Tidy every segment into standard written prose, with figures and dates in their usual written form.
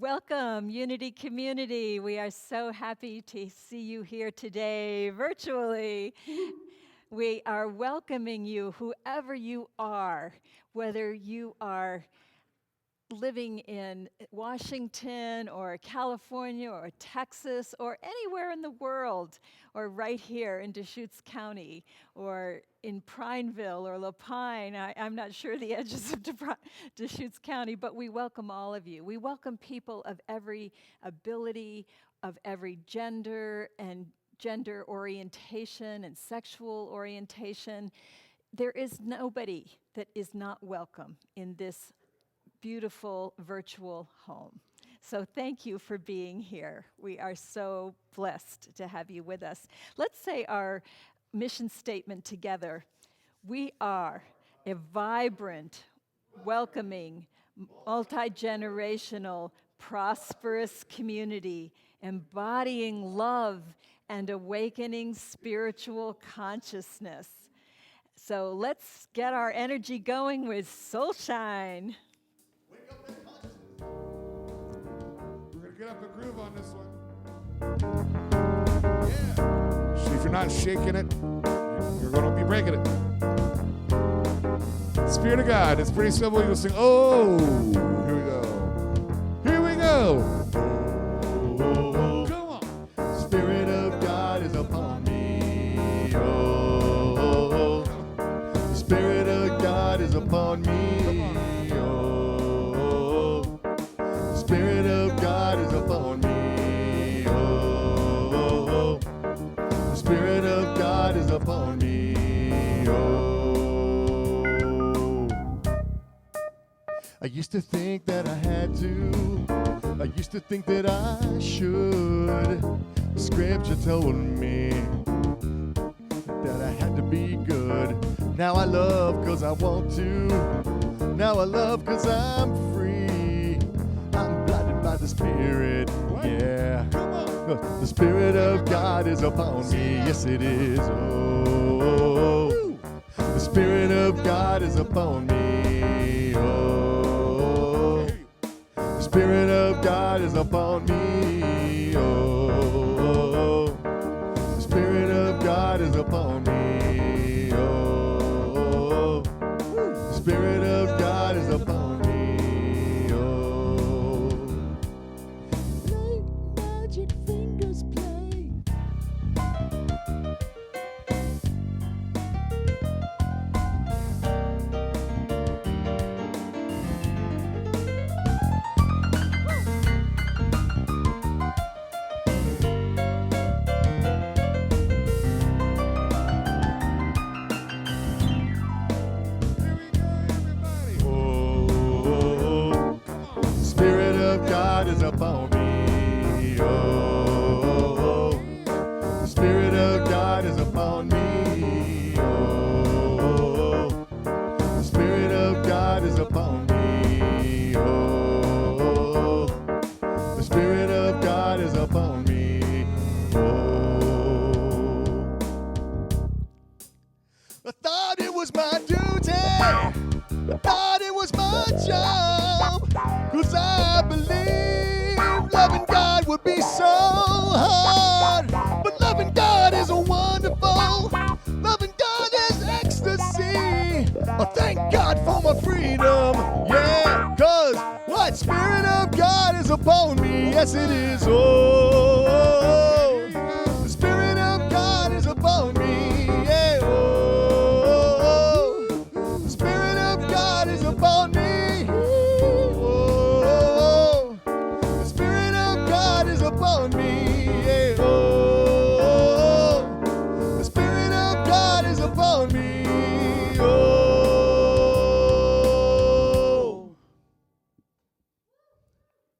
Welcome, Unity Community. We are so happy to see you here today virtually. We are welcoming you, whoever you are, whether you are living in Washington or California or Texas or anywhere in the world, or right here in Deschutes County or in Prineville or La Pine. I'm not sure the edges of Deschutes County, but we welcome all of you. We welcome people of every ability, of every gender and gender orientation and sexual orientation. There is nobody that is not welcome in this beautiful virtual home. So thank you for being here. We are so blessed to have you with us. Let's say our mission statement together. We are a vibrant, welcoming, multi-generational, prosperous community embodying love and awakening spiritual consciousness. So let's get our energy going with Soul Shine. Wake up that consciousness. We're going to get up the groove on this one. Yeah. See, if you're not shaking it, you're going to be breaking it. Spirit of God. It's pretty simple. You'll sing, oh, here we go. Here we go. Oh, come on. Spirit of God is upon me. Oh, the Spirit of God is upon me. Oh, the Spirit of God is upon me. Oh, the Spirit of God is upon me. Oh, I used to think that I had to. I used to think that I should. Scripture told me that I had to be good. Now I love 'cause I want to. Now I love 'cause I'm free. I'm blinded by the Spirit, yeah. The Spirit of God is upon me, yes it is. Oh, the Spirit of God is upon me. Oh, the Spirit of God is upon me. Oh, the Spirit of God is upon me. Oh, the Spirit of God is upon me. Oh, let magic fingers play. Here we go, everybody. Oh, the Spirit of God is upon me. Oh, the Spirit of God is upon me. Oh, the Spirit of God is upon me. Oh, the Spirit of God is upon me. Oh, I thought it was my duty. I thought it was my job. 'Cause I believed loving God would be so hard. But loving God is wonderful. Loving God is ecstasy. Oh, thank God for my freedom. Yeah, 'cause what Spirit of God is upon me? Yes, it is. Oh, the Spirit of God is upon me. Yeah, oh, the Spirit of God is upon me. Oh, the Spirit of God is upon me. Yeah, oh, the Spirit of God is upon me. Oh.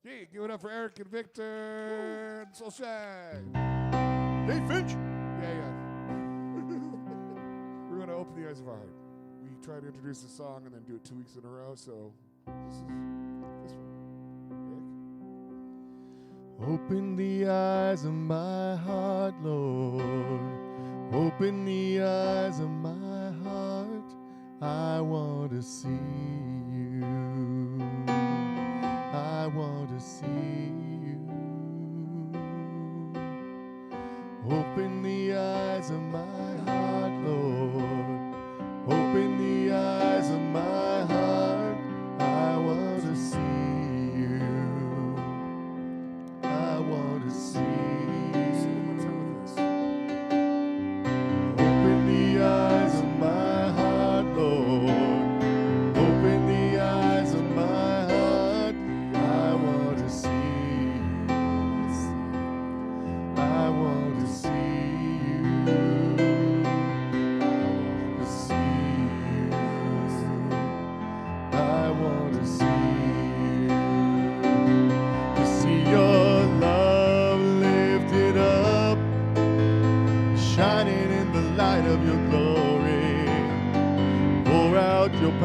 Yeah, give it up for Eric and Victor and Soul Shine. Hey, Finch. Yeah. We're going to open the eyes of our heart. We try to introduce the song and then do it 2 weeks in a row, so this is this one. Open the eyes of my heart, Lord. Open the eyes of my heart. I want to see you. I want to see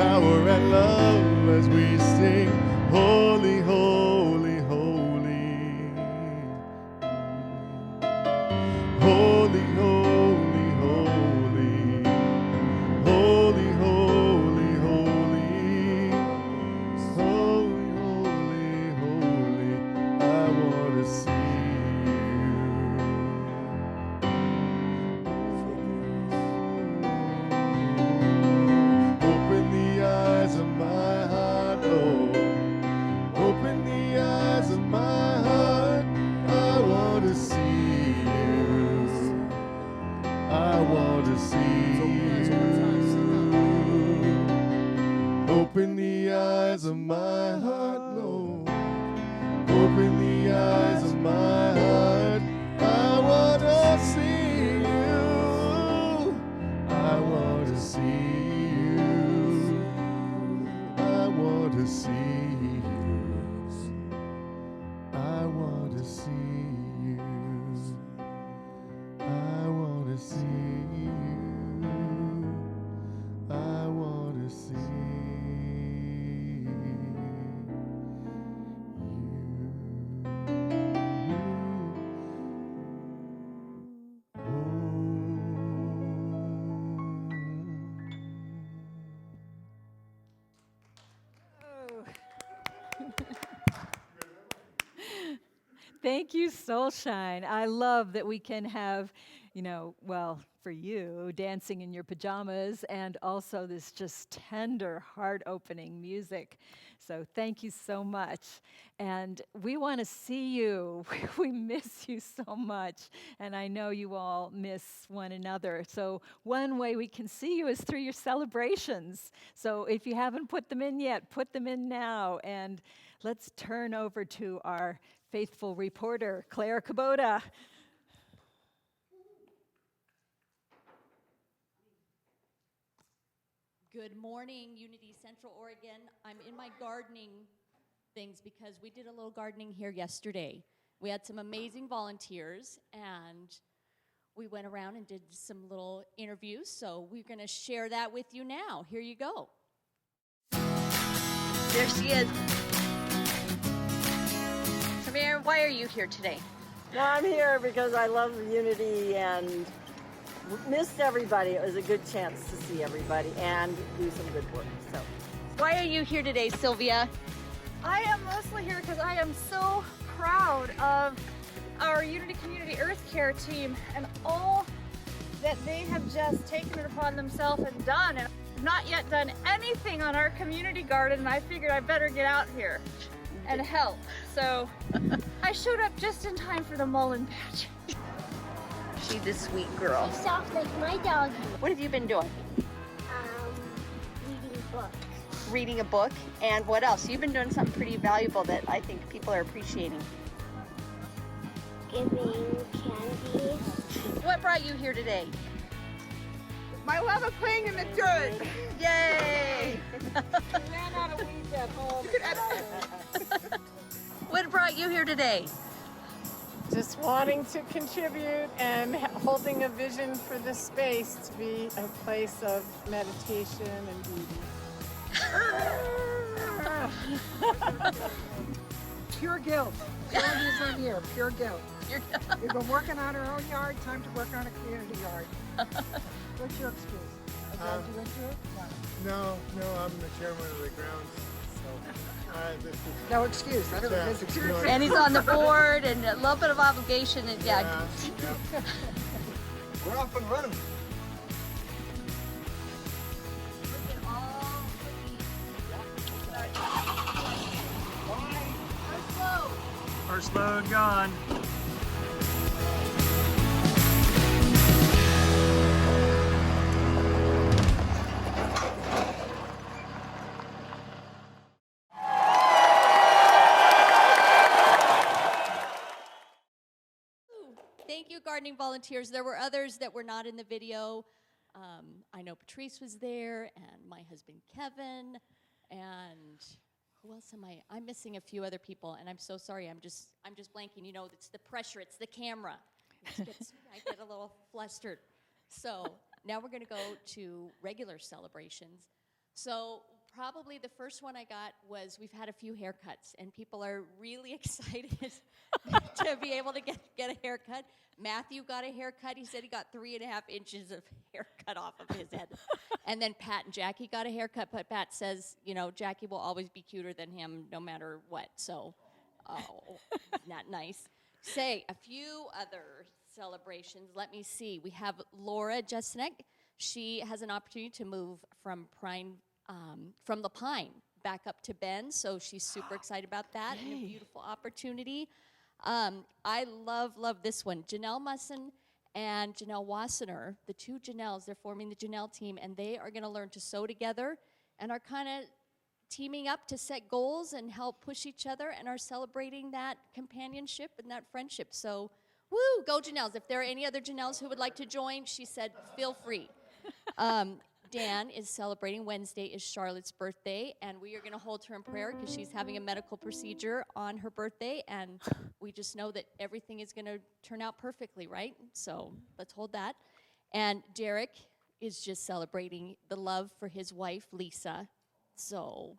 power and love as we sing, holy, holy, holy. Holy, holy, holy. Holy, holy, holy. Holy, holy, holy. I want to see Open the eyes of my heart, Lord. Open the eyes of my heart. I want to see you. I want to see you. Open the eyes of my heart, Lord. Open the eyes of my heart. I want to see you. I want to see you. I want to see you. I want to see you. I want to see you. I want to see Thank you, Soulshine. I love that we can have, well, for you, dancing in your pajamas, and also this just tender, heart-opening music. So thank you so much. And we want to see you. We miss you so much. And I know you all miss one another. So one way we can see you is through your celebrations. So if you haven't put them in yet, put them in now. And let's turn over to our faithful reporter, Clare Kubota. Good morning, Unity Central Oregon. I'm in my gardening things because we did a little gardening here yesterday. We had some amazing volunteers, and we went around and did some little interviews, so we're going to share that with you now. Here you go. There she is. So, Mary, why are you here today? No, I'm here because I love Unity and missed everybody. It was a good chance to see everybody and do some good work. So, Why are you here today, Sylvia? I am mostly here because I am so proud of our Unity Community Earth Care team and all that they have just taken it upon themselves and done. And I've not yet done anything on our community garden, and I figured I better get out here and help. So I showed up just in time for the mullein patch. She's a sweet girl. She sounds like my dog. What have you been doing? Reading books. Reading a book, and what else? You've been doing something pretty valuable that I think people are appreciating. Giving candy. What brought you here today? My love of playing in the dirt. Yay! ran out of weeds at home. What brought you here today? Just wanting to contribute and holding a vision for this space to be a place of meditation and beauty. Pure guilt. Sylvia's in here, pure guilt. We've been working on our own yard, time to work on a community yard. What's your excuse? I dragged you into it? No, I'm the chairman of the grounds, so this is... No excuse, I don't know his excuse. And he's on the board, and a little bit of obligation, and yeah. We're off and running. First load gone. Thank you, gardening volunteers. There were others that were not in the video. I know Patrice was there, and my husband Kevin, and who else am I? I'm missing a few other people, and I'm so sorry. I'm just blanking. You know, it's the pressure. It's the camera. I get a little flustered. So now we're going to go to regular celebrations. So probably the first one I got was we've had a few haircuts, and people are really excited to be able to get a haircut. Matthew got a haircut. He said he got 3.5 inches of hair cut off of his head. And then Pat and Jackie got a haircut, but Pat says, Jackie will always be cuter than him no matter what. So, not nice. Say, a few other celebrations. Let me see. We have Laura Jesnick. She has an opportunity to move from the Pine back up to Bend, so she's super excited about that. And a beautiful opportunity. I love this one. Janelle Musson and Janelle Wassener, the two Janelles, they're forming the Janelle team, and they are going to learn to sew together and are kind of teaming up to set goals and help push each other and are celebrating that companionship and that friendship. So, woo, go Janelles. If there are any other Janelles who would like to join, she said, feel free. Dan is celebrating. Wednesday is Charlotte's birthday, and we are going to hold her in prayer because she's having a medical procedure on her birthday, and we just know that everything is going to turn out perfectly, right? So let's hold that. And Derek is just celebrating the love for his wife, Lisa. So,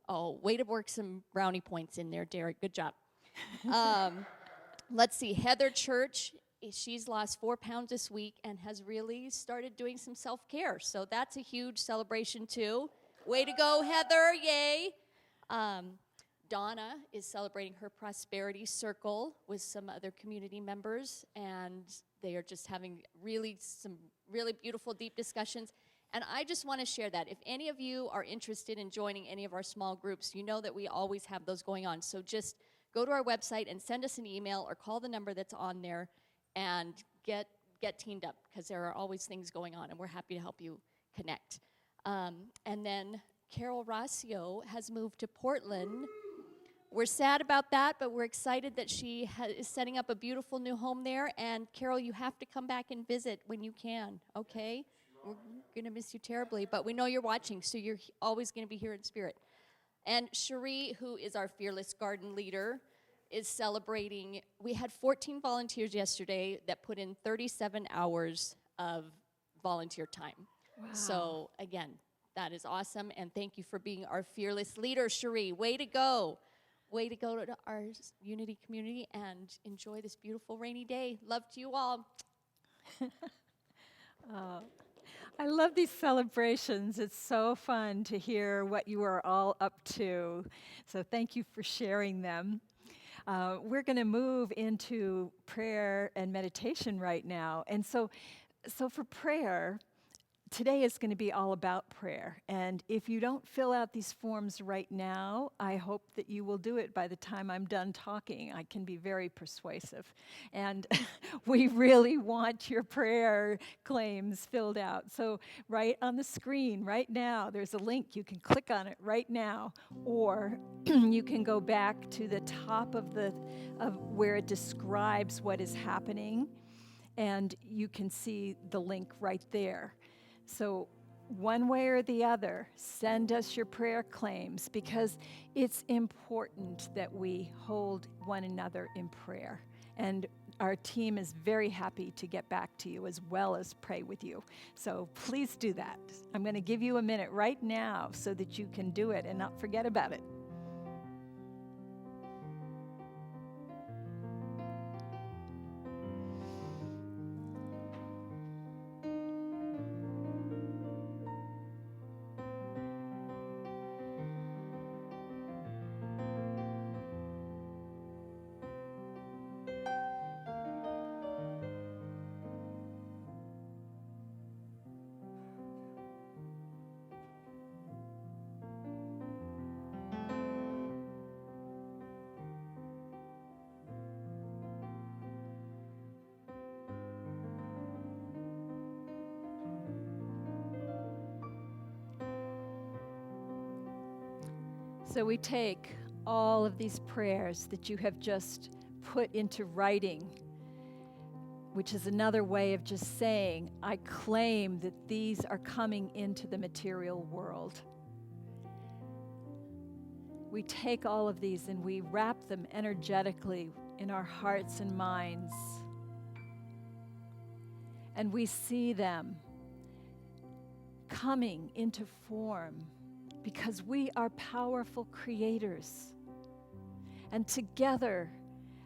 way to work some brownie points in there, Derek. Good job. Let's see. Heather Church, she's lost 4 pounds this week and has really started doing some self-care. So that's a huge celebration, too. Way to go, Heather. Yay. Donna is celebrating her prosperity circle with some other community members, and they are just having some really beautiful, deep discussions. And I just want to share that. If any of you are interested in joining any of our small groups, you know that we always have those going on. So just go to our website and send us an email or call the number that's on there and get teamed up, because there are always things going on, and we're happy to help you connect. And then Carol Rossio has moved to Portland. We're sad about that, but we're excited that she is setting up a beautiful new home there. And Carol, you have to come back and visit when you can, okay? We're going to miss you terribly, but we know you're watching, so you're always going to be here in spirit. And Cherie, who is our Fearless Garden leader, is celebrating. We had 14 volunteers yesterday that put in 37 hours of volunteer time. Wow. So, again, that is awesome, and thank you for being our fearless leader, Cherie. Way to go. Way to go to our Unity community and enjoy this beautiful rainy day. Love to you all. I love these celebrations. It's so fun to hear what you are all up to. So thank you for sharing them. We're going to move into prayer and meditation right now. And so for prayer, today is going to be all about prayer. And if you don't fill out these forms right now, I hope that you will do it by the time I'm done talking. I can be very persuasive. And we really want your prayer claims filled out. So right on the screen right now, there's a link. You can click on it right now. Or you can go back to the top of where it describes what is happening. And you can see the link right there. So one way or the other, send us your prayer claims, because it's important that we hold one another in prayer. And our team is very happy to get back to you as well as pray with you. So please do that. I'm going to give you a minute right now so that you can do it and not forget about it. So we take all of these prayers that you have just put into writing, which is another way of just saying, I claim that these are coming into the material world. We take all of these and we wrap them energetically in our hearts and minds. And we see them coming into form because we are powerful creators. And together,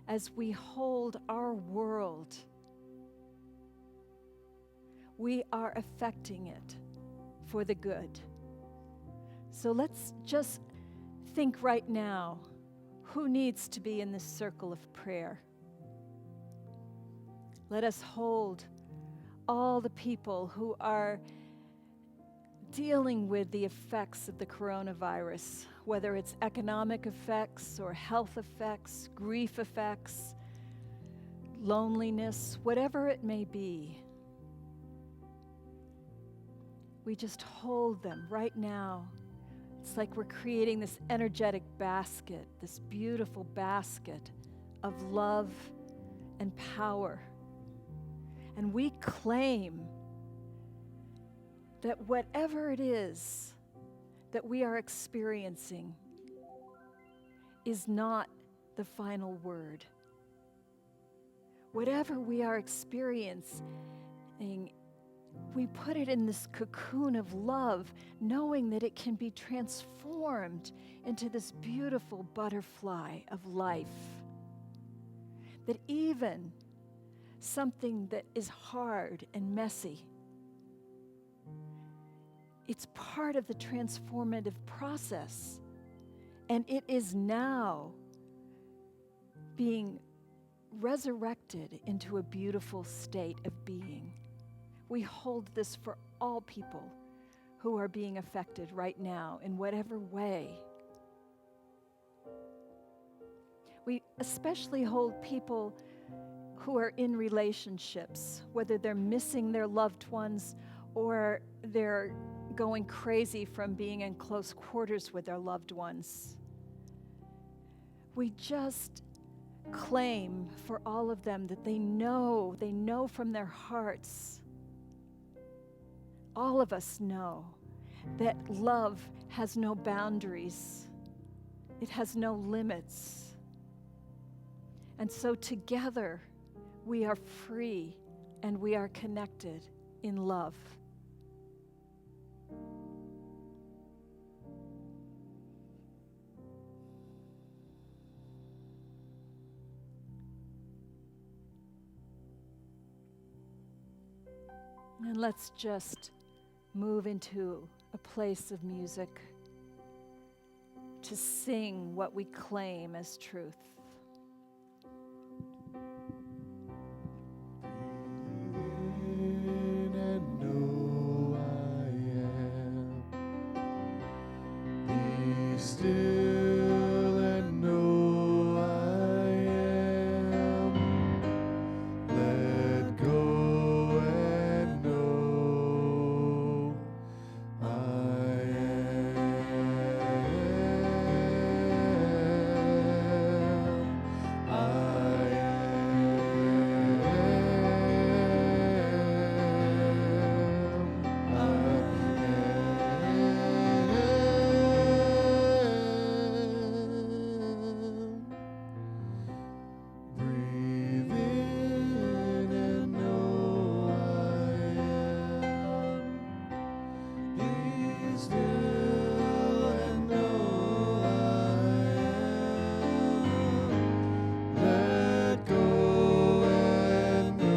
as we hold our world, we are affecting it for the good. So let's just think right now, who needs to be in this circle of prayer? Let us hold all the people who are dealing with the effects of the coronavirus, whether it's economic effects or health effects, grief effects, loneliness, whatever it may be. We just hold them right now. It's like we're creating this energetic basket, this beautiful basket of love and power. And we claim that whatever it is that we are experiencing is not the final word. Whatever we are experiencing, we put it in this cocoon of love, knowing that it can be transformed into this beautiful butterfly of life. That even something that is hard and messy, it's part of the transformative process, and it is now being resurrected into a beautiful state of being. We hold this for all people who are being affected right now in whatever way. We especially hold people who are in relationships, whether they're missing their loved ones or they're going crazy from being in close quarters with their loved ones. We just claim for all of them that they know from their hearts. All of us know that love has no boundaries. It has no limits. And so together we are free and we are connected in love. And let's just move into a place of music to sing what we claim as truth. In and know I am. Be still and know I am. Let go and know I am. Breathe in and know I am. Be still and know I am. Let go and know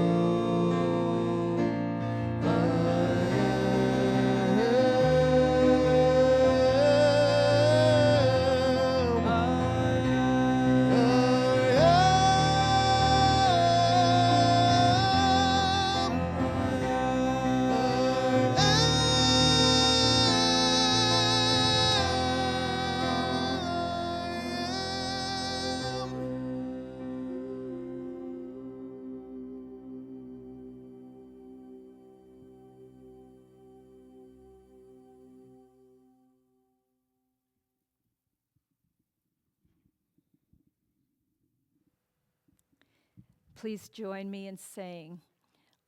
Please join me in saying,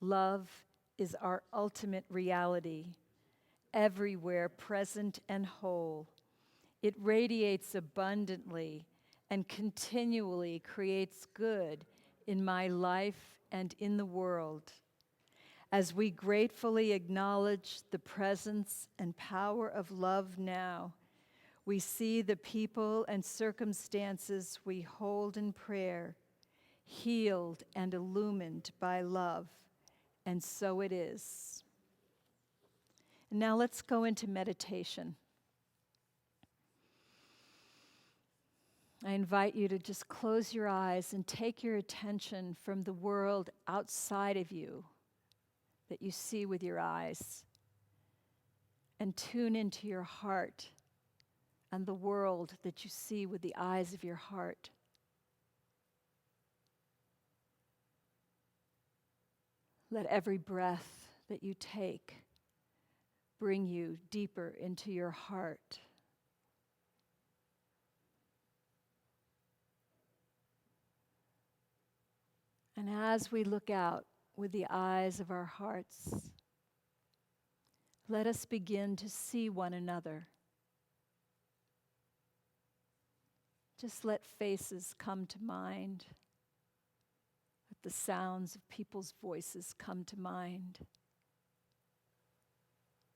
love is our ultimate reality, everywhere present and whole. It radiates abundantly and continually creates good in my life and in the world. as we gratefully acknowledge the presence and power of love now, we see the people and circumstances we hold in prayer healed and illumined by love, and so it is. Now let's go into meditation. I invite you to just close your eyes and take your attention from the world outside of you that you see with your eyes and tune into your heart and the world that you see with the eyes of your heart. Let every breath that you take bring you deeper into your heart. And as we look out with the eyes of our hearts, let us begin to see one another. Just let faces come to mind. Let the sounds of people's voices come to mind.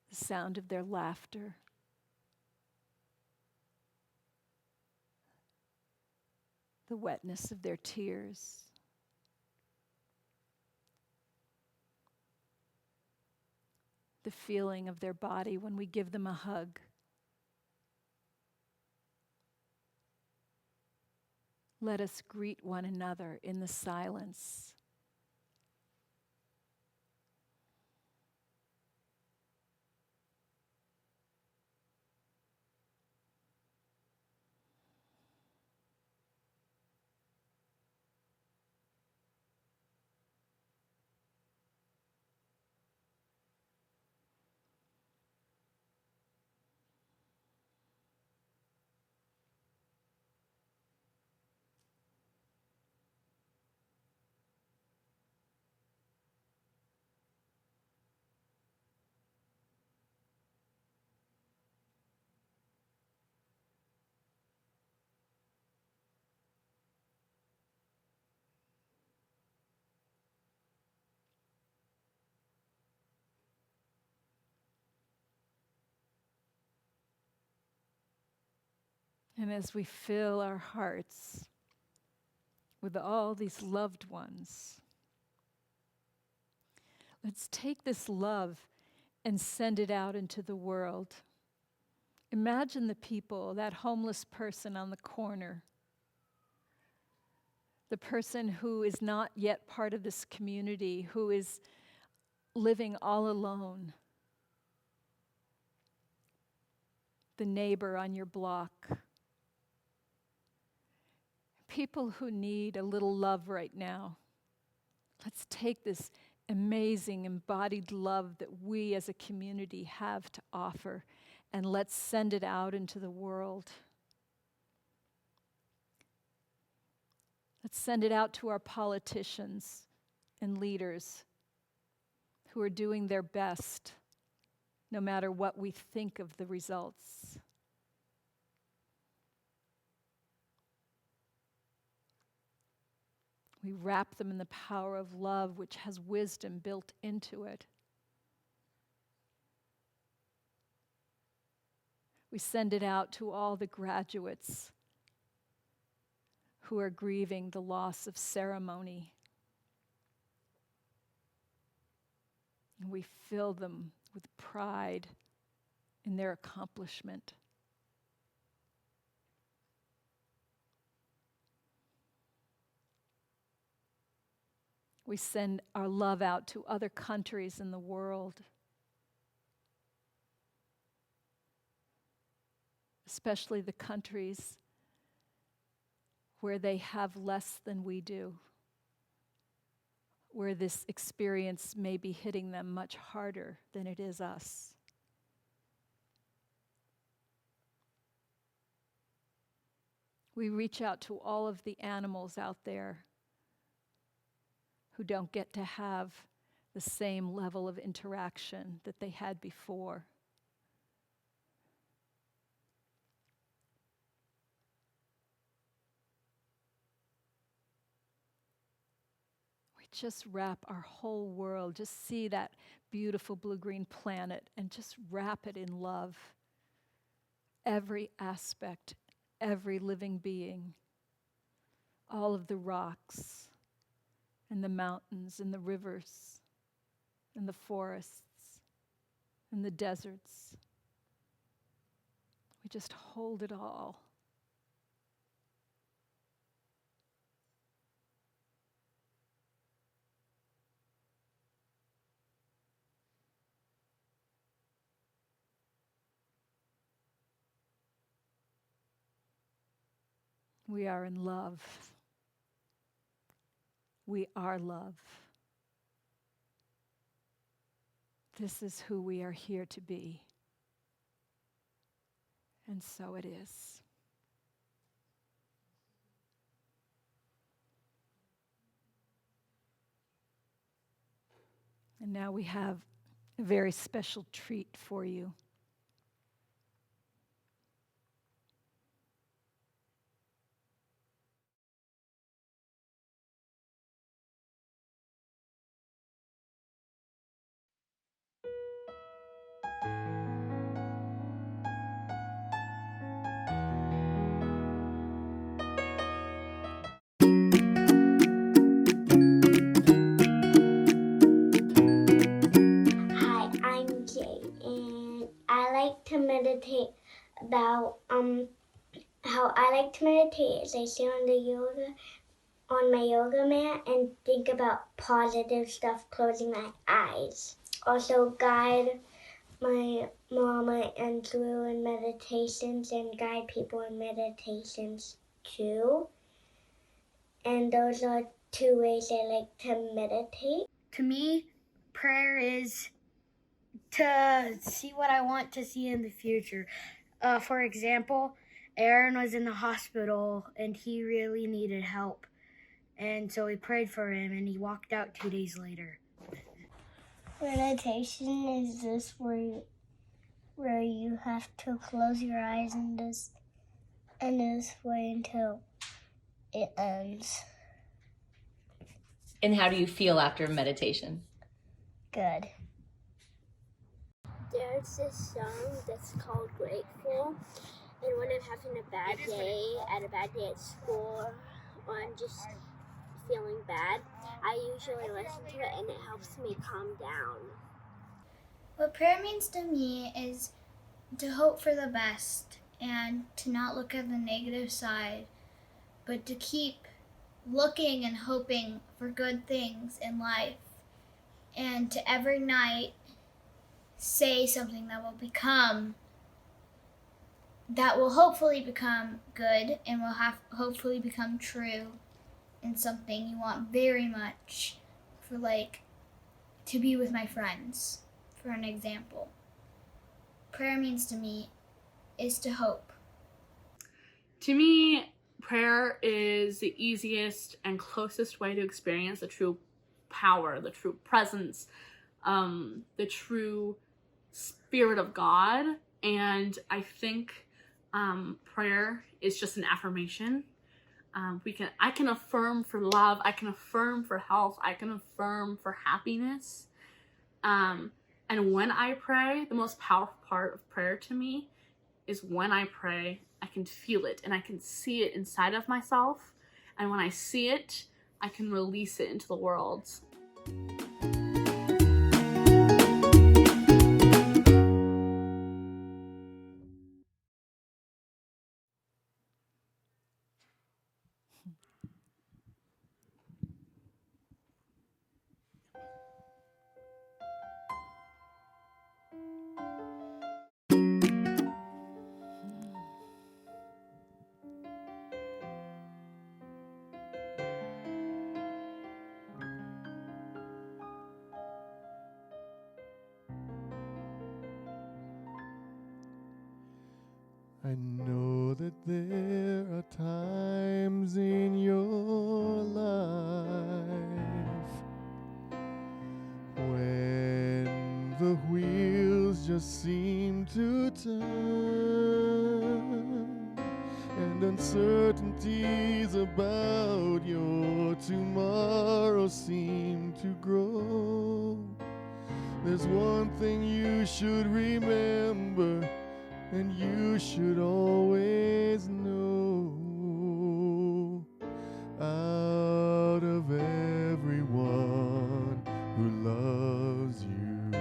The sound of their laughter. The wetness of their tears. The feeling of their body when we give them a hug. Let us greet one another in the silence. And as we fill our hearts with all these loved ones, let's take this love and send it out into the world. Imagine the people, that homeless person on the corner, the person who is not yet part of this community, who is living all alone, the neighbor on your block, people who need a little love right now. Let's take this amazing embodied love that we as a community have to offer, and let's send it out into the world. Let's send it out to our politicians and leaders who are doing their best, no matter what we think of the results. We wrap them in the power of love, which has wisdom built into it. We send it out to all the graduates who are grieving the loss of ceremony. And we fill them with pride in their accomplishment. We send our love out to other countries in the world, especially the countries where they have less than we do, where this experience may be hitting them much harder than it is us. We reach out to all of the animals out there who don't get to have the same level of interaction that they had before. We We just wrap our whole world, just see that beautiful blue-green planet and just wrap it in love. Every aspect, every living being, all of the rocks and the mountains and the rivers and the forests and the deserts. We just hold it all. We are in love. We are love. This is who we are here to be. And so it is. And now we have a very special treat for you. Hi, I'm Jay, and I like to meditate about how I like to meditate is I sit on my yoga mat and think about positive stuff, closing my eyes. Also guide my mama and Drew in meditations and guide people in meditations too. And those are 2 ways I like to meditate. To me, prayer is to see what I want to see in the future. For example, Aaron was in the hospital and he really needed help. And so we prayed for him and he walked out 2 days later. Meditation is this where you have to close your eyes in this way until it ends. And how do you feel after meditation? Good. There's this song that's called Grateful, and when I'm having a bad day at school, or I'm just feeling bad, I usually listen to it and it helps me calm down. What prayer means to me is to hope for the best and to not look at the negative side, but to keep looking and hoping for good things in life, and to every night say something that will hopefully become good and will hopefully become true, and something you want very much, for like to be with my friends, for an example. Prayer means to me is to hope. To me, prayer is the easiest and closest way to experience the true power, the true presence, the true spirit of God. And I think prayer is just an affirmation. I can affirm for love, I can affirm for health, I can affirm for happiness. And when I pray, the most powerful part of prayer to me is when I pray, I can feel it and I can see it inside of myself. And when I see it, I can release it into the world. I know that there are times in your life when the wheels just seem to turn and uncertainties about your though tomorrow seemed to grow. There's one thing you should remember, and you should always know. Out of everyone who loves you,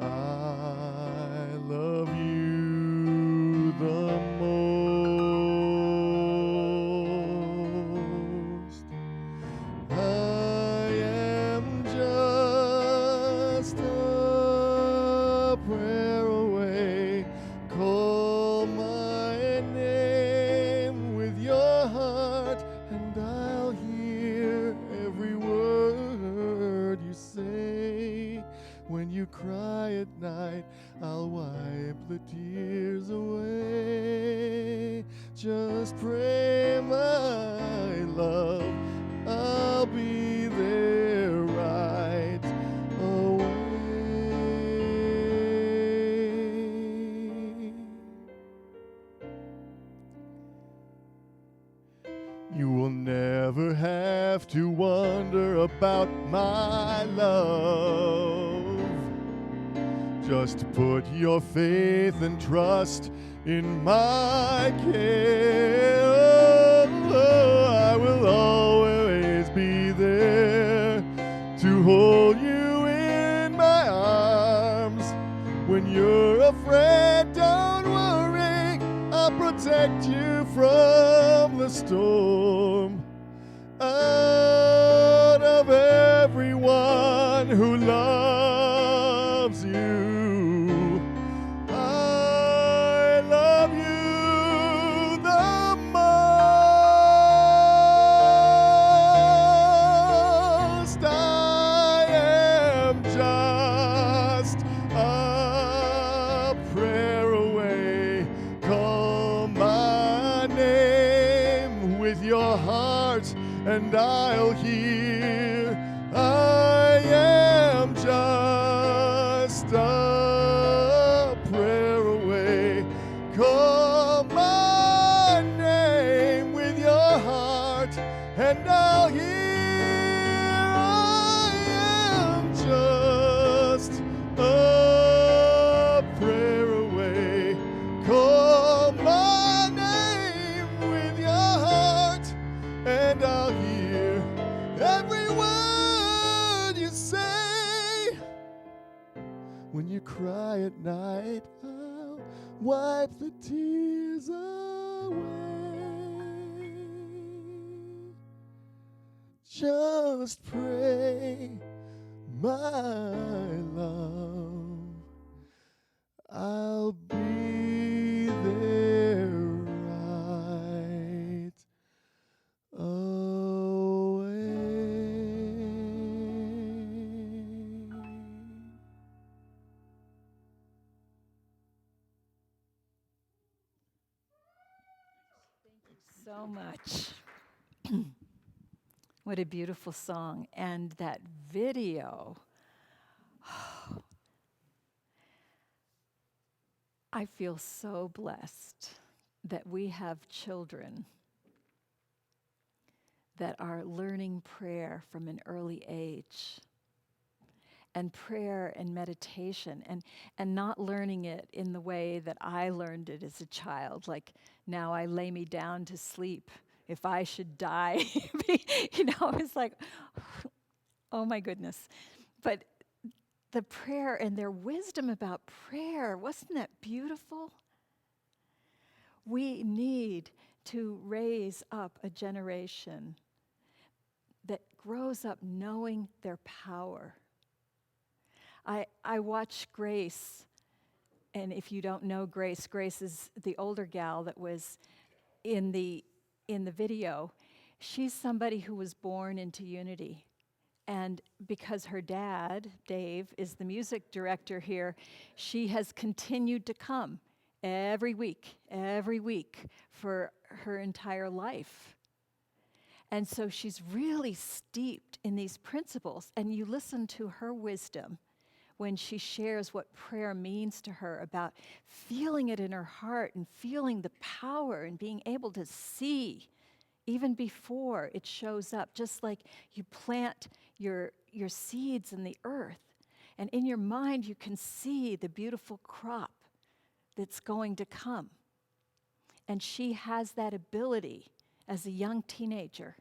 I love you the most. I am just a prayer away. Call my name with your heart, and I'll hear every word you say. When you cry at night, I'll wipe the tears away. Just pray, my love, I'll be there right away. You will never have to wonder about my love. Just put your faith and trust in my care. Oh, I will always be there to hold you in my arms. When you're afraid, don't worry, I'll protect you from the storm. Out of everyone who loves you, I love you the most. I am just a prayer away. Call my name with your heart, and I'll hear. I am just a prayer away. Call my name with your heart, and I'll hear. I am just a prayer away. Call my name with your heart, and I'll hear every word you say. When you cry at night, I'll wipe the tears away. Just pray, my love, I'll be there right So much. What a beautiful song. And that video. I feel so blessed that we have children that are learning prayer from an early age. And prayer and meditation, and not learning it in the way that I learned it as a child, like now I lay me down to sleep if I should die. It's like, oh my goodness. But the prayer and their wisdom about prayer, wasn't that beautiful? We need to raise up a generation that grows up knowing their power. I watch Grace, and if you don't know Grace, Grace is the older gal that was in the video. She's somebody who was born into unity. And because her dad, Dave, is the music director here, she has continued to come every week for her entire life. And so she's really steeped in these principles. And you listen to her wisdom when she shares what prayer means to her, about feeling it in her heart and feeling the power and being able to see even before it shows up, just like you plant your seeds in the earth. And in your mind, you can see the beautiful crop that's going to come. And she has that ability as a young teenager.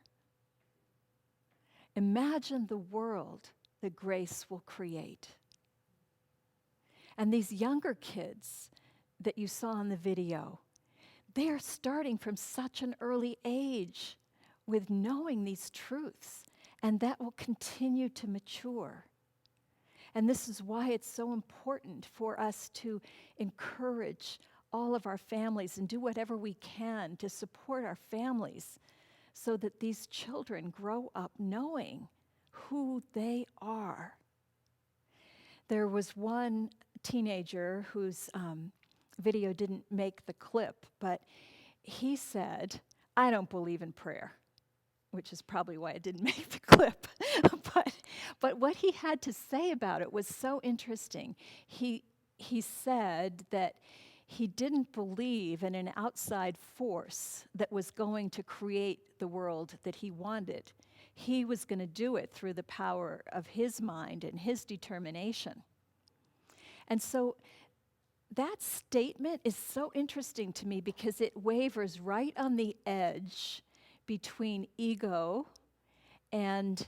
Imagine the world that Grace will create. And these younger kids that you saw in the video, they are starting from such an early age with knowing these truths, and that will continue to mature. And this is why it's so important for us to encourage all of our families and do whatever we can to support our families so that these children grow up knowing who they are. There was one teenager whose video didn't make the clip, but he said, "I don't believe in prayer," which is probably why it didn't make the clip. But what he had to say about it was so interesting. He said that he didn't believe in an outside force that was going to create the world that he wanted. He was going to do it through the power of his mind and his determination. And so that statement is so interesting to me because it wavers right on the edge between ego and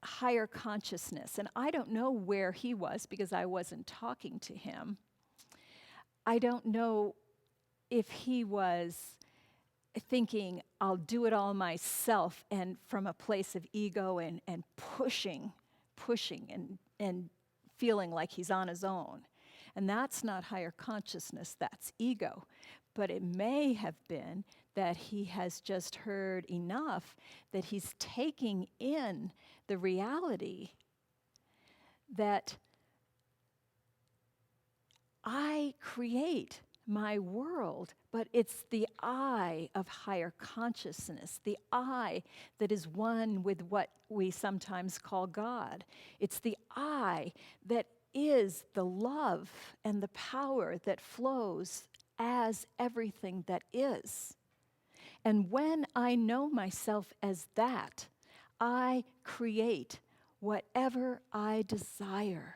higher consciousness. And I don't know where he was because I wasn't talking to him. I don't know if he was thinking, I'll do it all myself, and from a place of ego and pushing and feeling like he's on his own. And that's not higher consciousness, that's ego. But it may have been that he has just heard enough that he's taking in the reality that I create my world, but it's the I of higher consciousness, the I that is one with what we sometimes call God. It's the I that is the love and the power that flows as everything that is. And when I know myself as that, I create whatever I desire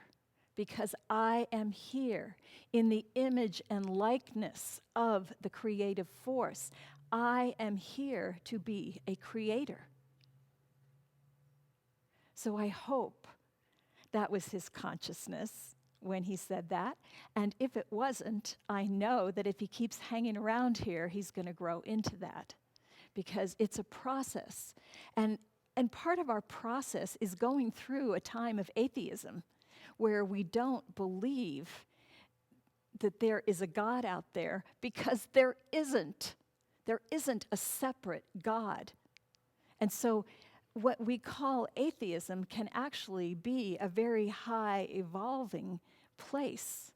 because I am here in the image and likeness of the creative force. I am here to be a creator. So I hope that was his consciousness when he said that. And if it wasn't, I know that if he keeps hanging around here, he's going to grow into that because it's a process. And part of our process is going through a time of atheism where we don't believe that there is a God out there because there isn't. There isn't a separate God. And so what we call atheism can actually be a very high evolving place.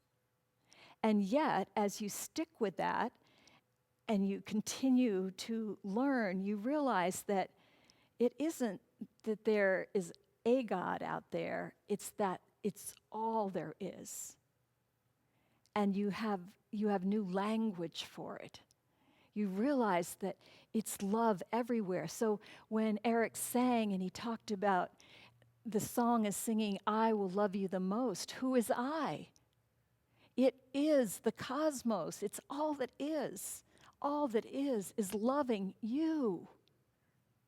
And yet, as you stick with that and you continue to learn, you realize that it isn't that there is a God out there, it's that it's all there is. And you have new language for it. You realize that it's love everywhere. So when Eric sang and he talked about the song is singing, I will love you the most, who is I? It is the cosmos. It's all that is. All that is loving you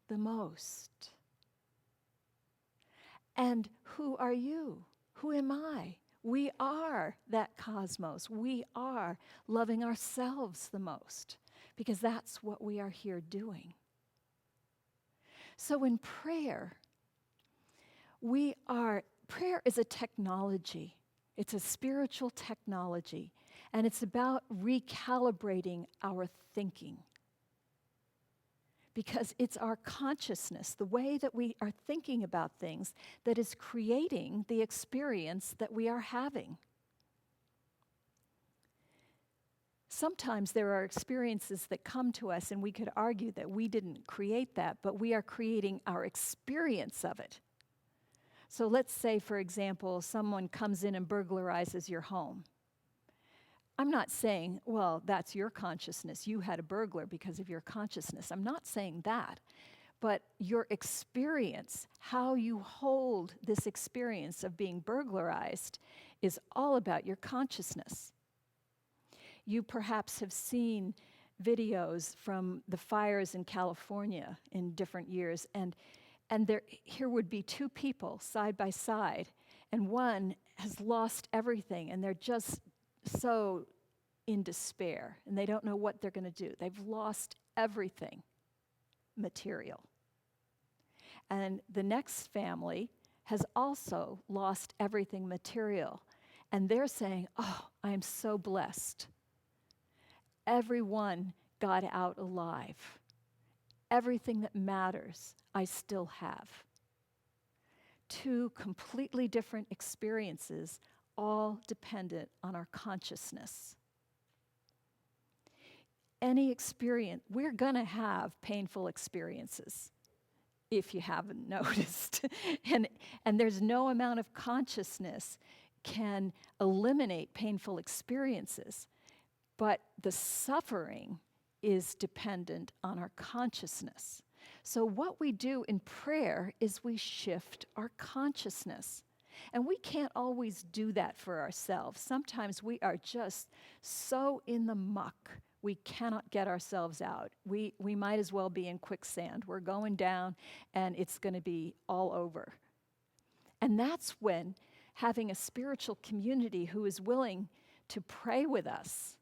the most. And who are you? Who am I? We are that cosmos. We are loving ourselves the most because that's what we are here doing. So in prayer is a technology. It's a spiritual technology, and it's about recalibrating our thinking. Because it's our consciousness, the way that we are thinking about things, that is creating the experience that we are having. Sometimes there are experiences that come to us, and we could argue that we didn't create that, but we are creating our experience of it. So let's say, for example, someone comes in and burglarizes your home. I'm not saying, well, that's your consciousness. You had a burglar because of your consciousness. I'm not saying that. But your experience, how you hold this experience of being burglarized, is all about your consciousness. You perhaps have seen videos from the fires in California in different years, and here would be two people side by side, and one has lost everything, and they're just so in despair, and they don't know what they're going to do. They've lost everything material. And the next family has also lost everything material, and they're saying, oh, I am so blessed. Everyone got out alive. Everything that matters, I still have. Two completely different experiences, all dependent on our consciousness. Any experience, we're going to have painful experiences, if you haven't noticed. and there's no amount of consciousness can eliminate painful experiences. But the suffering is dependent on our consciousness. So what we do in prayer is we shift our consciousness. And we can't always do that for ourselves. Sometimes we are just so in the muck, we cannot get ourselves out. We might as well be in quicksand. We're going down, and it's going to be all over. And that's when having a spiritual community who is willing to pray with us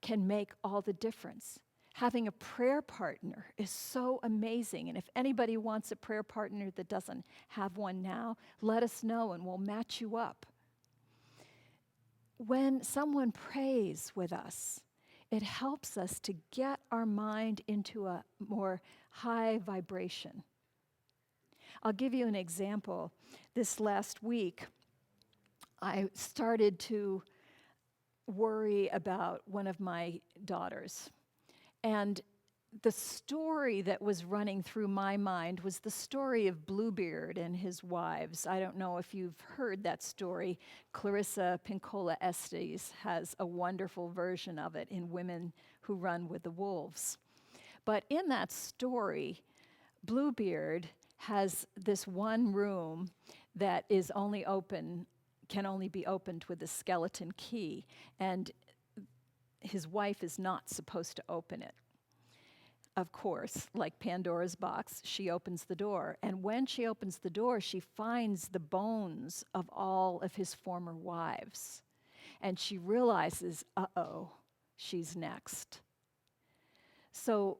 can make all the difference. Having a prayer partner is so amazing. And if anybody wants a prayer partner that doesn't have one now, let us know and we'll match you up. When someone prays with us, it helps us to get our mind into a more high vibration. I'll give you an example. This last week, I started to worry about one of my daughters. And the story that was running through my mind was the story of Bluebeard and his wives. I don't know if you've heard that story. Clarissa Pinkola Estes has a wonderful version of it in Women Who Run with the Wolves. But in that story, Bluebeard has this one room that is only open, can only be opened with a skeleton key, and his wife is not supposed to open it. Of course, like Pandora's box, she opens the door, and when she opens the door, she finds the bones of all of his former wives, and she realizes, uh-oh, she's next. So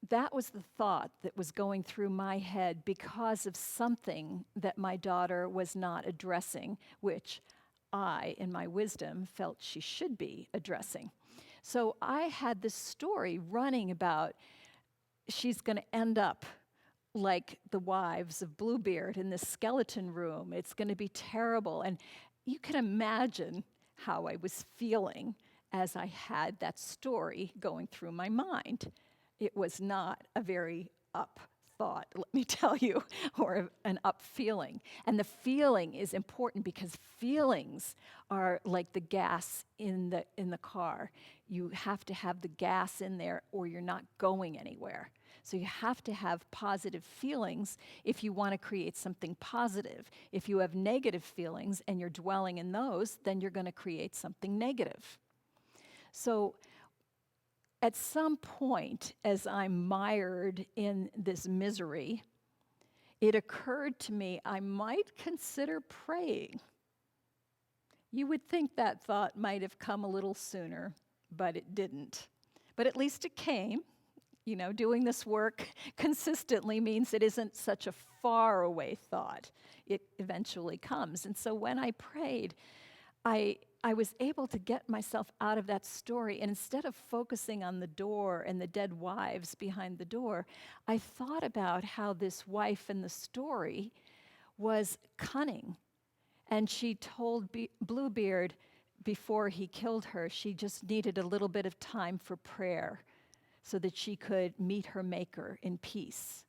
that was the thought that was going through my head because of something that my daughter was not addressing, which I, in my wisdom, felt she should be addressing. So I had this story running about she's going to end up like the wives of Bluebeard in this skeleton room. It's going to be terrible. And you can imagine how I was feeling as I had that story going through my mind. It was not a very up thought, let me tell you, or an up feeling. And the feeling is important because feelings are like the gas in the car. You have to have the gas in there or you're not going anywhere. So you have to have positive feelings if you want to create something positive. If you have negative feelings and you're dwelling in those, then you're going to create something negative. So at some point, as I'm mired in this misery, it occurred to me I might consider praying. You would think that thought might have come a little sooner, but it didn't. But at least it came. You know, doing this work consistently means it isn't such a far away thought. It eventually comes. And so when I prayed, I was able to get myself out of that story, and instead of focusing on the door and the dead wives behind the door, I thought about how this wife in the story was cunning, and she told Bluebeard before he killed her she just needed a little bit of time for prayer so that she could meet her maker in peace.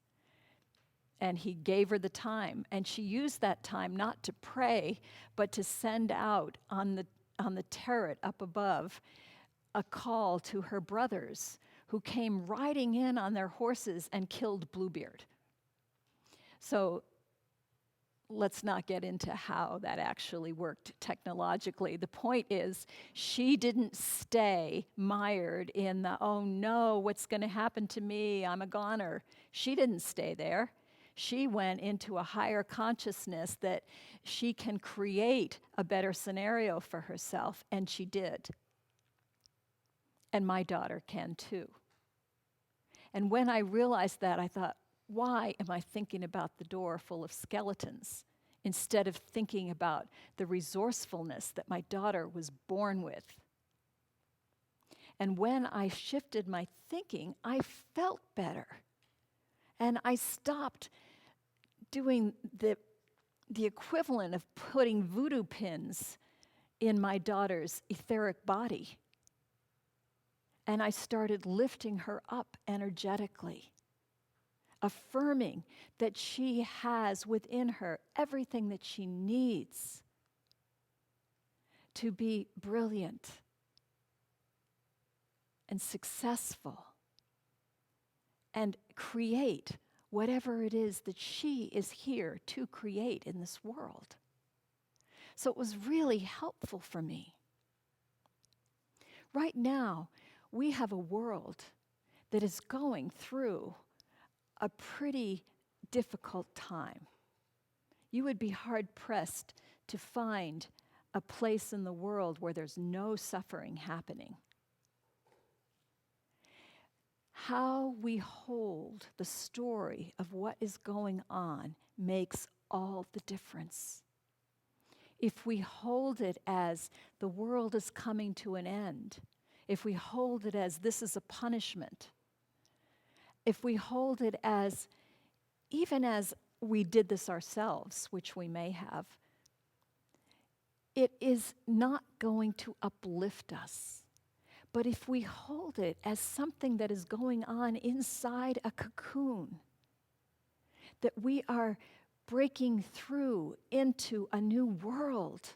And he gave her the time, and she used that time not to pray, but to send out on on the turret up above a call to her brothers, who came riding in on their horses and killed Bluebeard. So let's not get into how that actually worked technologically. The point is, she didn't stay mired in the, oh no, what's going to happen to me? I'm a goner. She didn't stay there. She went into a higher consciousness that she can create a better scenario for herself, and she did. And my daughter can too. And when I realized that, I thought, why am I thinking about the door full of skeletons instead of thinking about the resourcefulness that my daughter was born with? And when I shifted my thinking, I felt better. And I stopped doing the equivalent of putting voodoo pins in my daughter's etheric body. And I started lifting her up energetically, affirming that she has within her everything that she needs to be brilliant and successful and create whatever it is that she is here to create in this world. So it was really helpful for me. Right now, we have a world that is going through a pretty difficult time. You would be hard-pressed to find a place in the world where there's no suffering happening. How we hold the story of what is going on makes all the difference. If we hold it as the world is coming to an end, if we hold it as this is a punishment, if we hold it as, even as we did this ourselves, which we may have, it is not going to uplift us. But if we hold it as something that is going on inside a cocoon, that we are breaking through into a new world,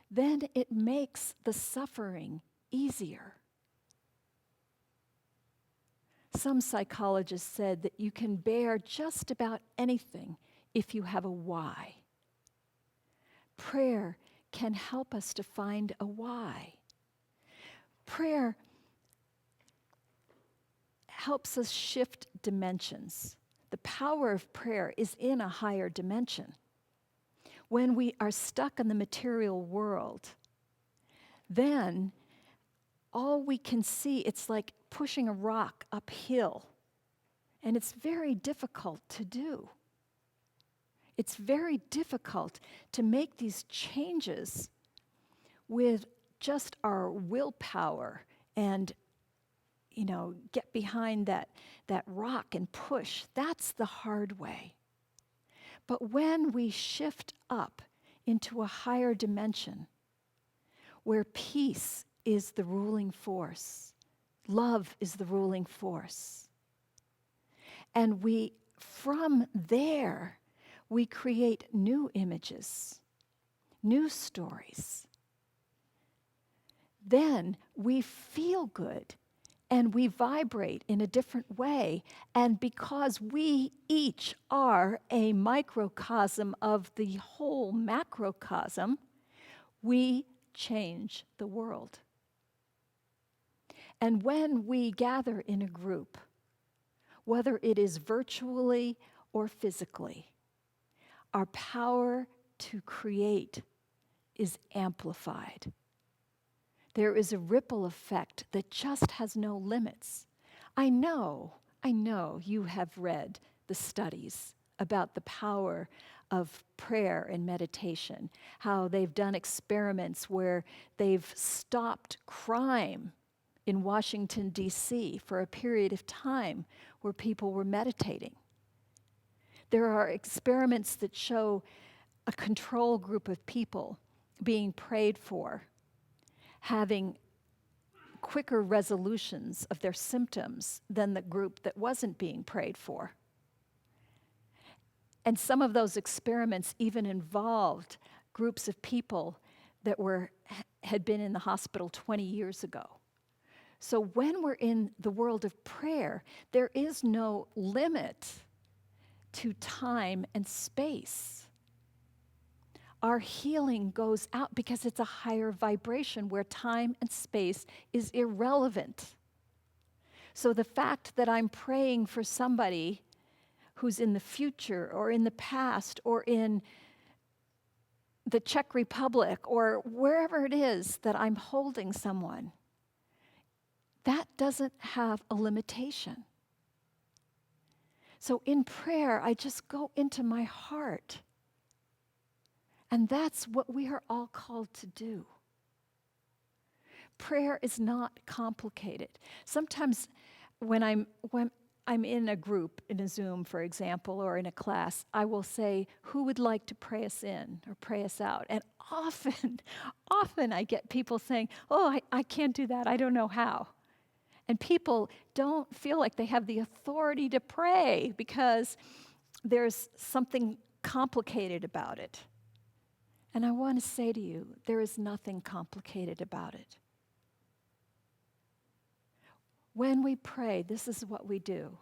then it makes the suffering easier. Some psychologists said that you can bear just about anything if you have a why. Prayer can help us to find a why. Prayer helps us shift dimensions. The power of prayer is in a higher dimension. When we are stuck in the material world, then all we can see, it's like pushing a rock uphill. And it's very difficult to do. It's very difficult to make these changes with just our willpower and, get behind that rock and push. That's the hard way. But when we shift up into a higher dimension where peace is the ruling force, love is the ruling force, and from there, we create new images, new stories. Then we feel good and we vibrate in a different way. And because we each are a microcosm of the whole macrocosm, we change the world. And when we gather in a group, whether it is virtually or physically, our power to create is amplified. There is a ripple effect that just has no limits. I know you have read the studies about the power of prayer and meditation, how they've done experiments where they've stopped crime in Washington, D.C. for a period of time where people were meditating. There are experiments that show a control group of people being prayed for, having quicker resolutions of their symptoms than the group that wasn't being prayed for. And some of those experiments even involved groups of people that had been in the hospital 20 years ago. So when we're in the world of prayer, there is no limit to time and space. Our healing goes out because it's a higher vibration where time and space is irrelevant. So the fact that I'm praying for somebody who's in the future or in the past or in the Czech Republic or wherever it is that I'm holding someone, that doesn't have a limitation. So in prayer, I just go into my heart. And that's what we are all called to do. Prayer is not complicated. Sometimes when I'm in a group, in a Zoom, for example, or in a class, I will say, who would like to pray us in or pray us out? And often I get people saying, oh, I can't do that. I don't know how. And people don't feel like they have the authority to pray because there's something complicated about it. And I want to say to you, there is nothing complicated about it. When we pray, this is what we do.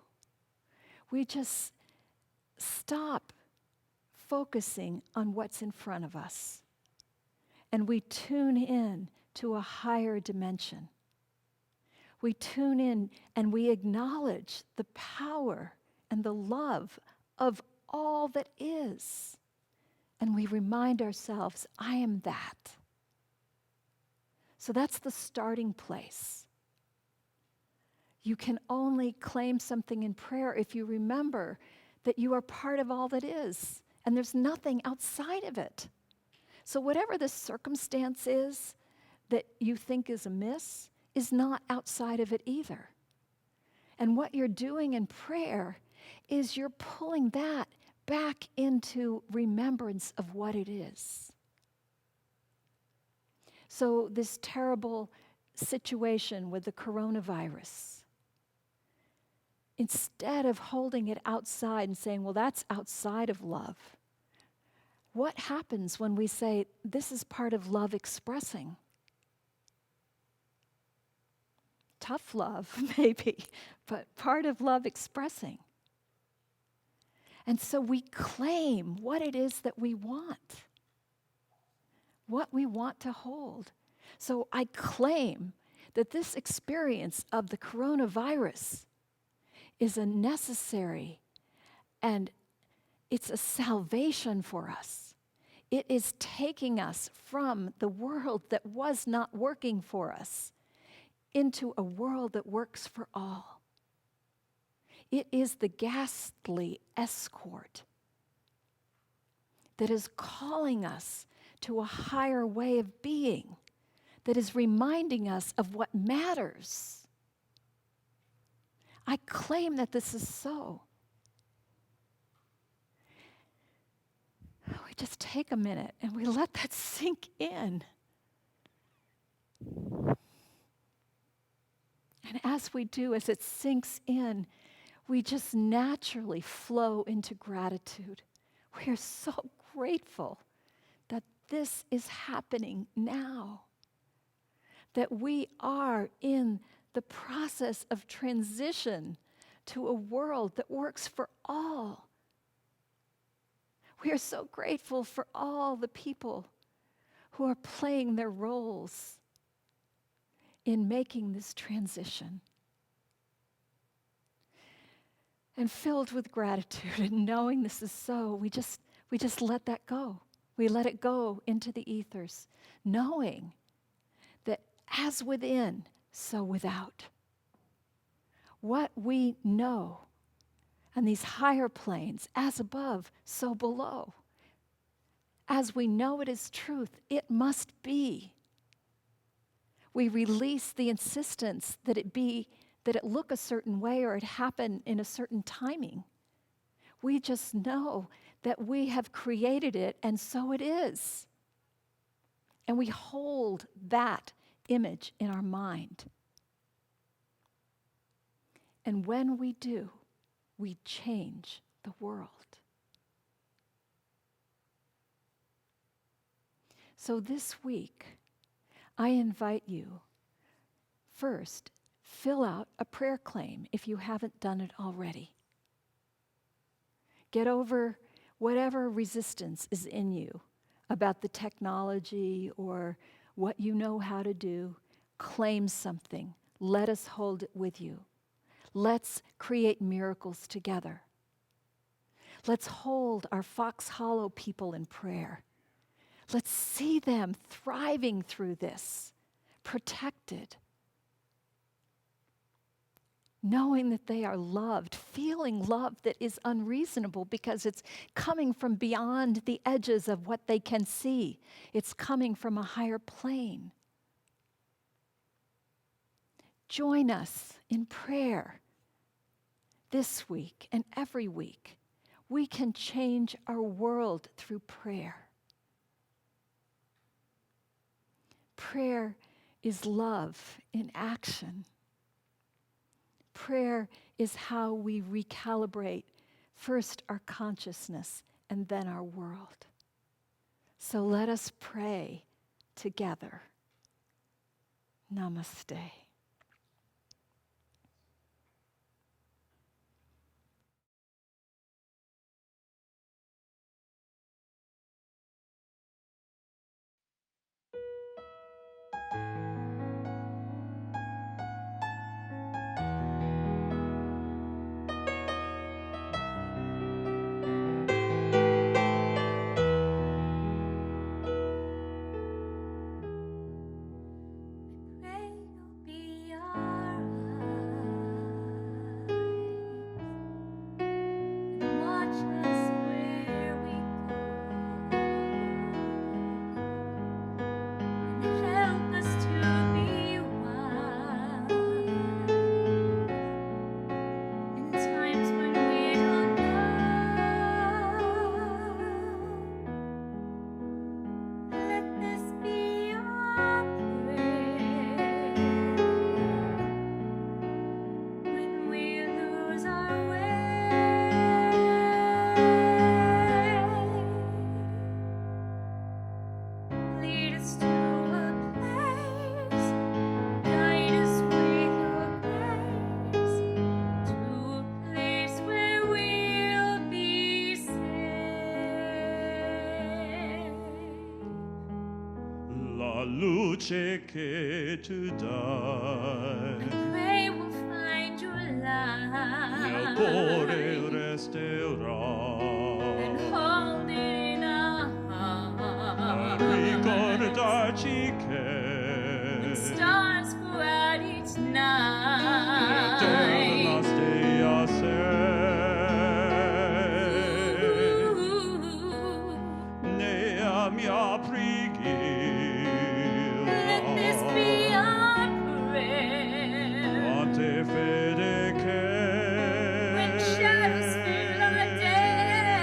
We just stop focusing on what's in front of us. And we tune in to a higher dimension. We tune in and we acknowledge the power and the love of all that is. And we remind ourselves, I am that. So that's the starting place. You can only claim something in prayer if you remember that you are part of all that is, and there's nothing outside of it. So whatever the circumstance is that you think is amiss is not outside of it either. And what you're doing in prayer is you're pulling that back into remembrance of what it is. So this terrible situation with the coronavirus, instead of holding it outside and saying, well, that's outside of love, what happens when we say, this is part of love expressing? Tough love, maybe, but part of love expressing. And so we claim what it is that we want, what we want to hold. So I claim that this experience of the coronavirus is a necessary and it's a salvation for us. It is taking us from the world that was not working for us into a world that works for all. It is the ghastly escort that is calling us to a higher way of being, that is reminding us of what matters. I claim that this is so. We just take a minute and we let that sink in. And as we do, as it sinks in, we just naturally flow into gratitude. We are so grateful that this is happening now, that we are in the process of transition to a world that works for all. We are so grateful for all the people who are playing their roles in making this transition. And filled with gratitude and knowing this is so, we just let that go. We let it go into the ethers, knowing that as within, so without. What we know, and these higher planes, as above, so below. As we know it is truth, it must be. We release the insistence that it look a certain way or it happen in a certain timing. We just know that we have created it and so it is. And we hold that image in our mind. And when we do, we change the world. So this week, I invite you, first, fill out a prayer claim if you haven't done it already. Get over whatever resistance is in you about the technology or what you know how to do. Claim something. Let us hold it with you. Let's create miracles together. Let's hold our Fox Hollow people in prayer. Let's see them thriving through this, protected, knowing that they are loved, feeling love that is unreasonable because it's coming from beyond the edges of what they can see. It's coming from a higher plane. Join us in prayer this week and every week. We can change our world through prayer. Prayer is love in action. Prayer is how we recalibrate first our consciousness and then our world. So let us pray together. Namaste. luce che tu dai. Pray we'll find your light. Nel cuore resterà. And hold it in our heart. Ricordarci che and stars go out each night. Eterna stay a sei. Ne a mia preghiera. Let this be our prayer. Quante fede che when shadows fill our day.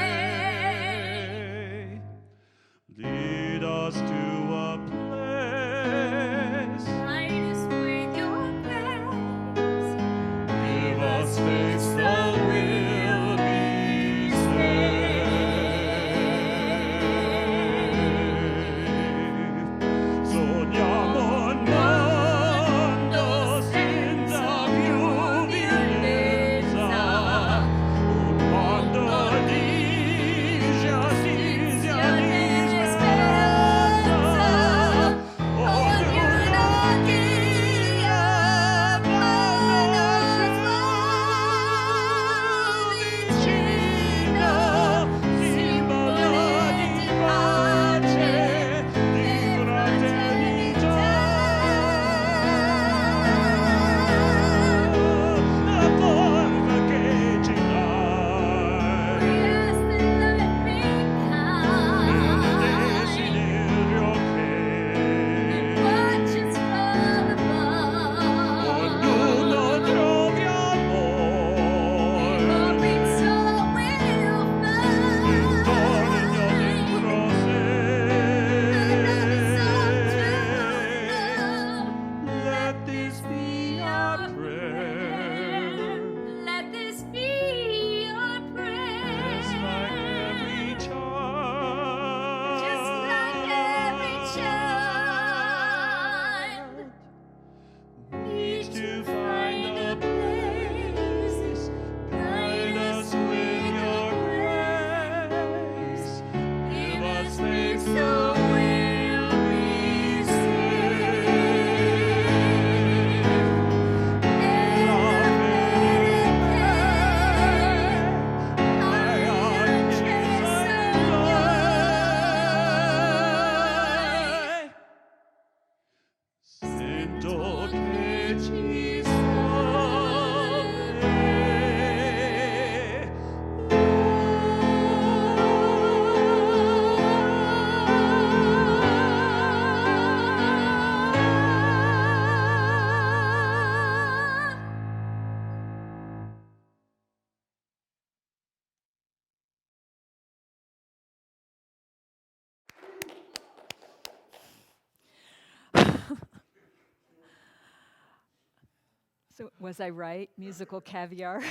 So was I right? Musical caviar.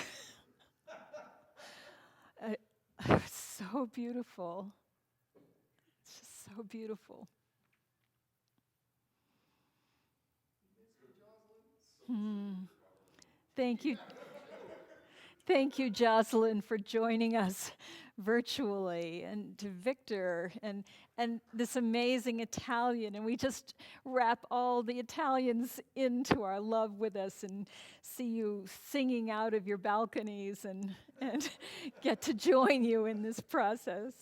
So beautiful. It's just so beautiful. Thank you. Thank you, Jocelyn, for joining us virtually, and to Victor and this amazing Italian. And we just wrap all the Italians into our love with us and see you singing out of your balconies and get to join you in this process.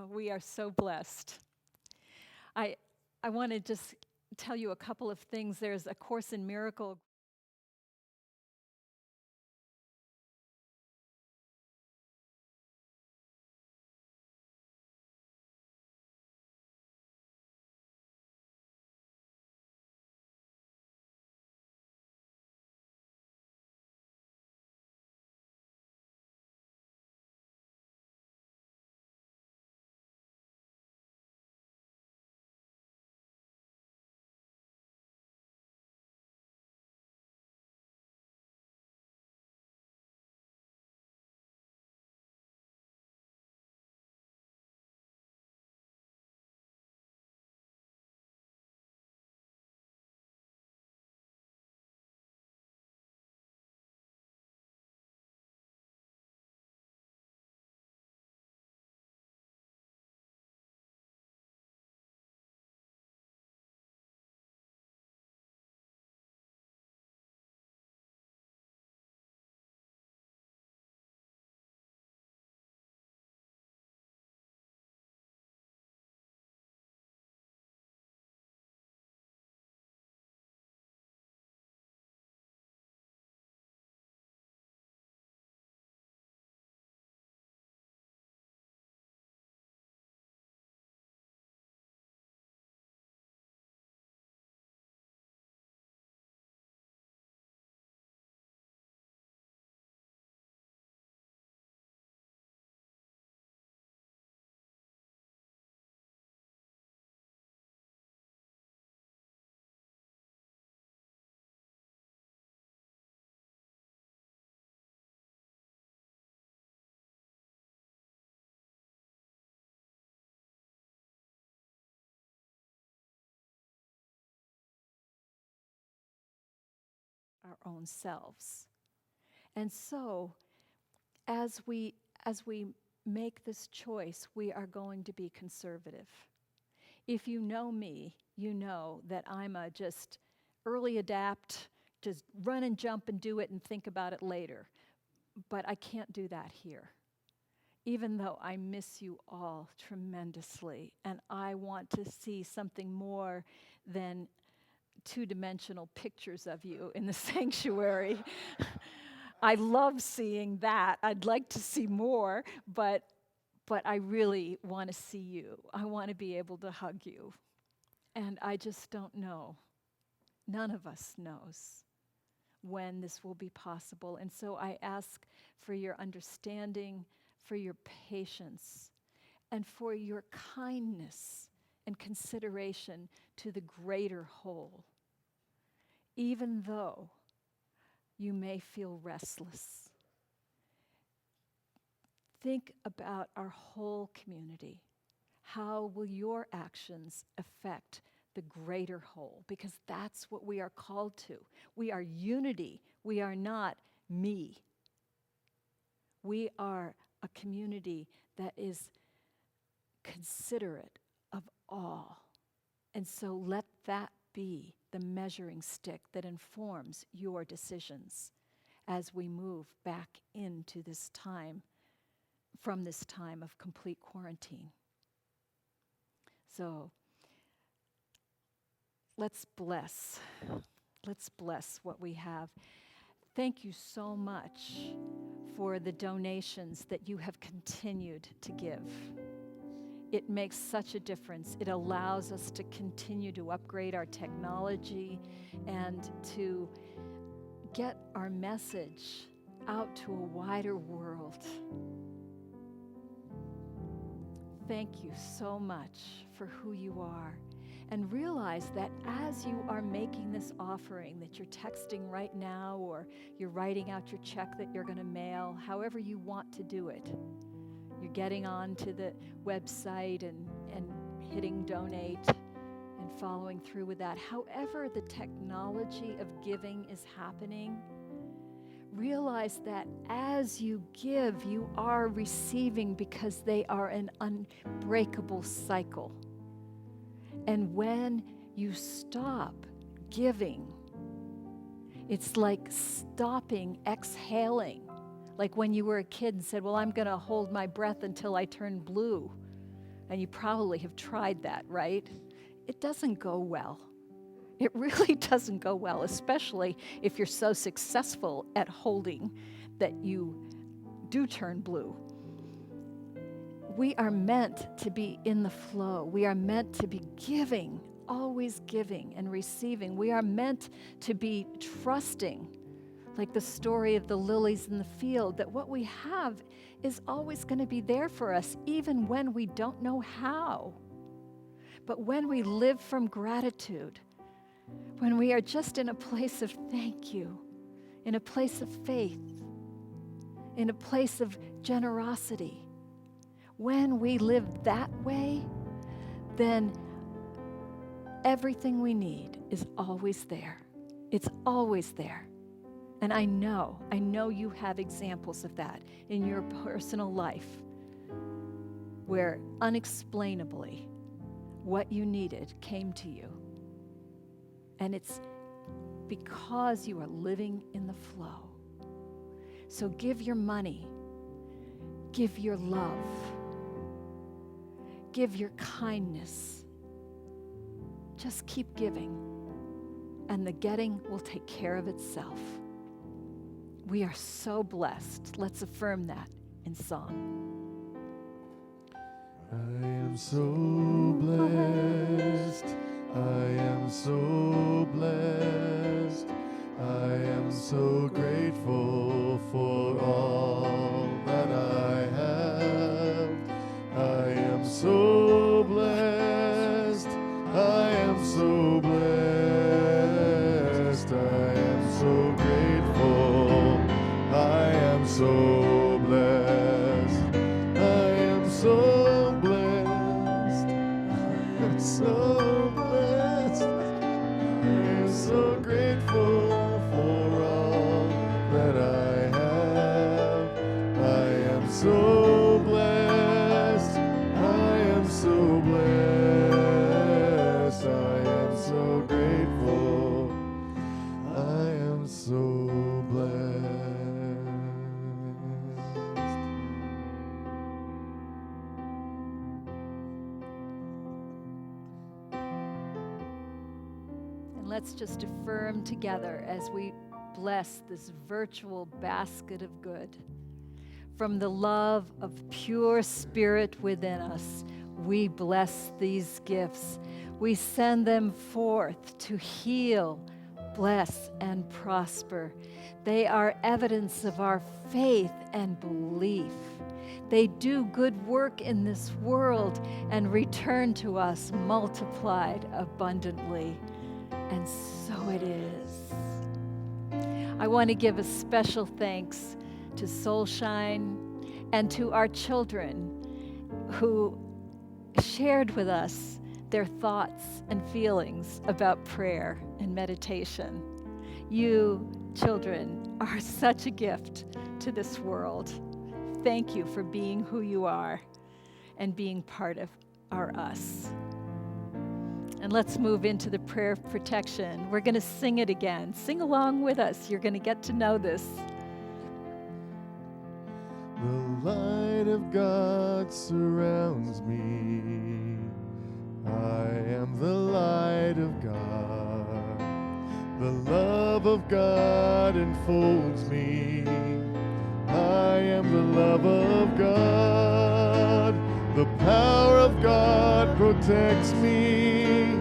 We are so blessed. I want to just tell you a couple of things. There's a Course in Miracle. Our own selves. And so as we make this choice, we are going to be conservative. If you know me, you know that I'm a just early adapt, just run and jump and do it and think about it later. But I can't do that here. Even though I miss you all tremendously, and I want to see something more than two-dimensional pictures of you in the sanctuary. I love seeing that. I'd like to see more, but I really want to see you. I want to be able to hug you. And I just don't know. None of us knows when this will be possible. And so I ask for your understanding, for your patience, and for your kindness and consideration to the greater whole. Even though you may feel restless, think about our whole community. How will your actions affect the greater whole? Because that's what we are called to. We are unity. We are not me. We are a community that is considerate of all. And so let that be the measuring stick that informs your decisions as we move back into this time, from this time of complete quarantine. So let's bless what we have. Thank you so much for the donations that you have continued to give. It makes such a difference. It allows us to continue to upgrade our technology and to get our message out to a wider world. Thank you so much for who you are. And realize that as you are making this offering, that you're texting right now, or you're writing out your check that you're going to mail, however you want to do it, you're getting onto the website and hitting donate and following through with that. However the technology of giving is happening, realize that as you give, you are receiving, because they are an unbreakable cycle. And when you stop giving, it's like stopping exhaling. Like when you were a kid and said, well, I'm going to hold my breath until I turn blue. And you probably have tried that, right? It doesn't go well. It really doesn't go well, especially if you're so successful at holding that you do turn blue. We are meant to be in the flow. We are meant to be giving, always giving and receiving. We are meant to be trusting, like the story of the lilies in the field, that what we have is always going to be there for us, even when we don't know how. But when we live from gratitude, when we are just in a place of thank you, in a place of faith, in a place of generosity, when we live that way, then everything we need is always there. It's always there. And I know you have examples of that in your personal life, where unexplainably what you needed came to you. And it's because you are living in the flow. So give your money, give your love, give your kindness. Just keep giving, and the getting will take care of itself. We are so blessed. Let's affirm that in song. I am so blessed. I am so blessed. I am so grateful for all that I have. I am so blessed. I am so blessed. I am so grateful. I am so blessed. I am so blessed. I am so blessed. I am so grateful for all that I have. I am so blessed. I am so blessed. I am so grateful. I am so blessed. And let's just affirm together as we bless this virtual basket of good. From the love of pure spirit within us, we bless these gifts. We send them forth to heal, bless, and prosper. They are evidence of our faith and belief. They do good work in this world and return to us multiplied abundantly. And so it is. I want to give a special thanks to Soulshine and to our children who shared with us their thoughts and feelings about prayer and meditation. You, children, are such a gift to this world. Thank you for being who you are and being part of our us. And let's move into the prayer of protection. We're going to sing it again. Sing along with us. You're going to get to know this. The light of God surrounds me. I am the light of God. The love of God enfolds me. I am the love of God. The power of God protects me.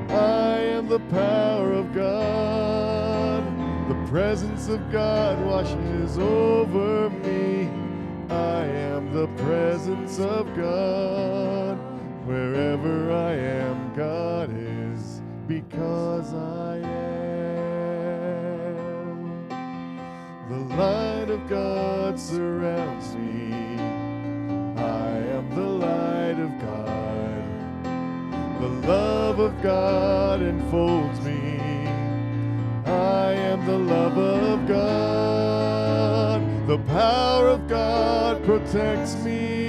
I am the power of God. The presence of God washes over me. I am the presence of God. Wherever I am, God is because I am. The light of God surrounds me. I am the light of God. The love of God enfolds me. I am the love of God. The power of God protects me.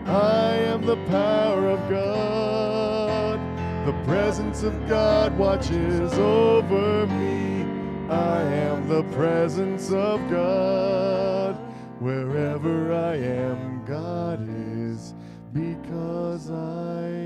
I am the power of God. The presence of God watches over me. I am the presence of God. Wherever I am, God is because I